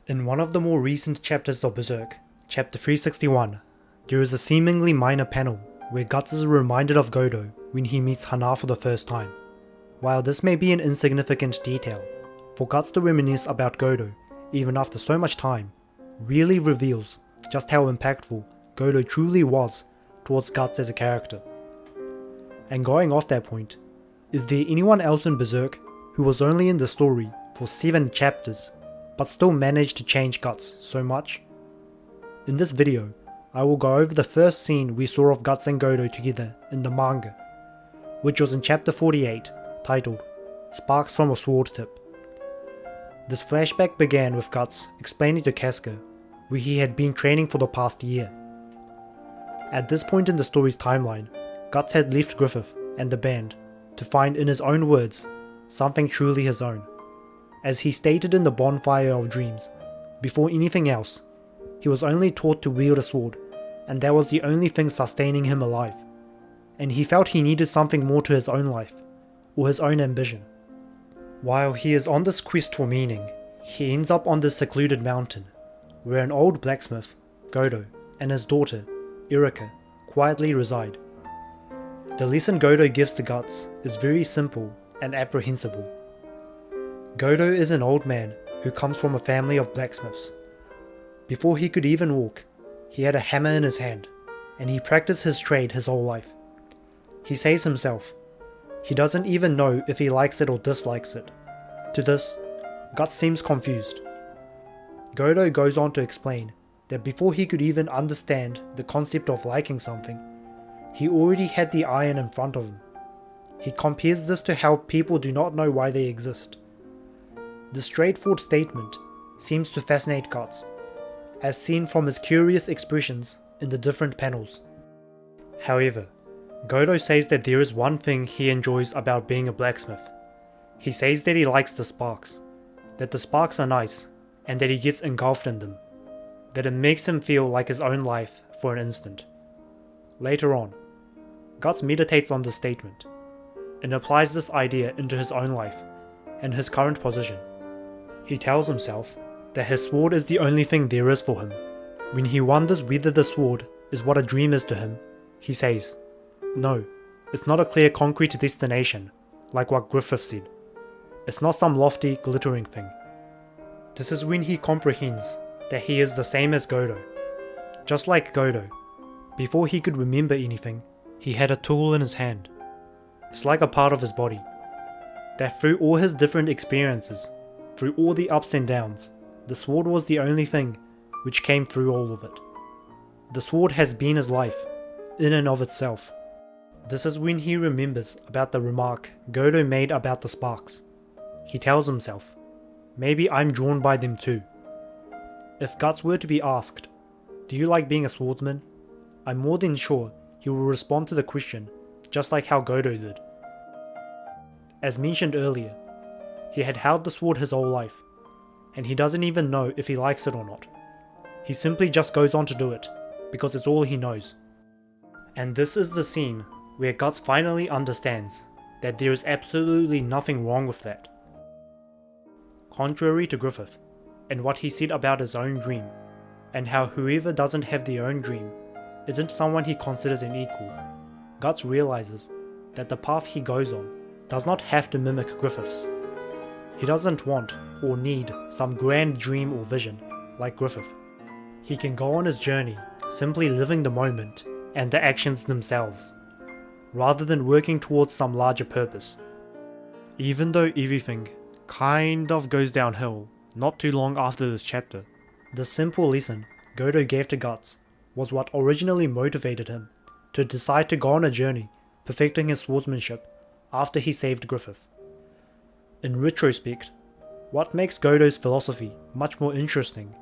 In one of the more recent chapters of Berserk, chapter 361, there is a seemingly minor panel where Guts is reminded of Godo when he meets Hanarr for the first time. While this may be an insignificant detail, for Guts to reminisce about Godo, even after so much time, really reveals just how impactful Godo truly was towards Guts as a character. And going off that point, is there anyone else in Berserk who was only in the story for 7 chapters, but still managed to change Guts so much? In this video, I will go over the first scene we saw of Guts and Godo together in the manga, which was in chapter 48, titled Sparks from a Sword Tip. This flashback began with Guts explaining to Casca where he had been training for the past year. At this point in the story's timeline, Guts had left Griffith and the band to find, in his own words, something truly his own. As he stated in the Bonfire of Dreams, before anything else, he was only taught to wield a sword, and that was the only thing sustaining him alive. And he felt he needed something more to his own life, or his own ambition. While he is on this quest for meaning, he ends up on this secluded mountain, where an old blacksmith, Godo, and his daughter, Erica, quietly reside. The lesson Godo gives to Guts is very simple and apprehensible. Godo is an old man who comes from a family of blacksmiths. Before he could even walk, he had a hammer in his hand, and he practiced his trade his whole life. He says himself, he doesn't even know if he likes it or dislikes it. To this, Guts seems confused. Godo goes on to explain that before he could even understand the concept of liking something, he already had the iron in front of him. He compares this to how people do not know why they exist. The straightforward statement seems to fascinate Guts, as seen from his curious expressions in the different panels. However, Godo says that there is one thing he enjoys about being a blacksmith. He says that he likes the sparks, that the sparks are nice, and that he gets engulfed in them, that it makes him feel like his own life for an instant. Later on, Guts meditates on this statement, and applies this idea into his own life and his current position. He tells himself that his sword is the only thing there is for him. When he wonders whether the sword is what a dream is to him, he says, no, it's not a clear concrete destination, like what Griffith said. It's not some lofty, glittering thing. This is when he comprehends that he is the same as Godo. Just like Godo, before he could remember anything, he had a tool in his hand. It's like a part of his body, that through all his different experiences, through all the ups and downs, the sword was the only thing which came through all of it. The sword has been his life, in and of itself. This is when he remembers about the remark Godo made about the sparks. He tells himself, maybe I'm drawn by them too. If Guts were to be asked, do you like being a swordsman? I'm more than sure he will respond to the question just like how Godo did. As mentioned earlier, he had held the sword his whole life, and he doesn't even know if he likes it or not. He simply just goes on to do it, because it's all he knows. And this is the scene where Guts finally understands that there is absolutely nothing wrong with that. Contrary to Griffith, and what he said about his own dream, and how whoever doesn't have their own dream isn't someone he considers an equal, Guts realizes that the path he goes on does not have to mimic Griffith's. He doesn't want or need some grand dream or vision like Griffith. He can go on his journey simply living the moment and the actions themselves, rather than working towards some larger purpose. Even though everything kind of goes downhill not too long after this chapter, the simple lesson Godo gave to Guts was what originally motivated him to decide to go on a journey perfecting his swordsmanship after he saved Griffith. In retrospect, what makes Godo's philosophy much more interesting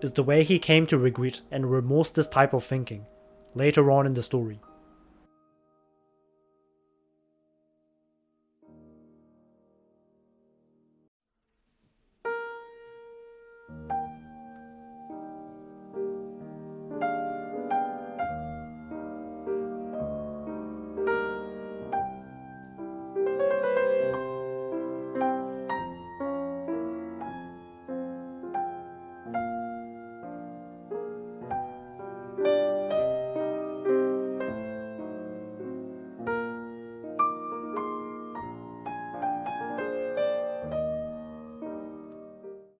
is the way he came to regret and remorse this type of thinking later on in the story.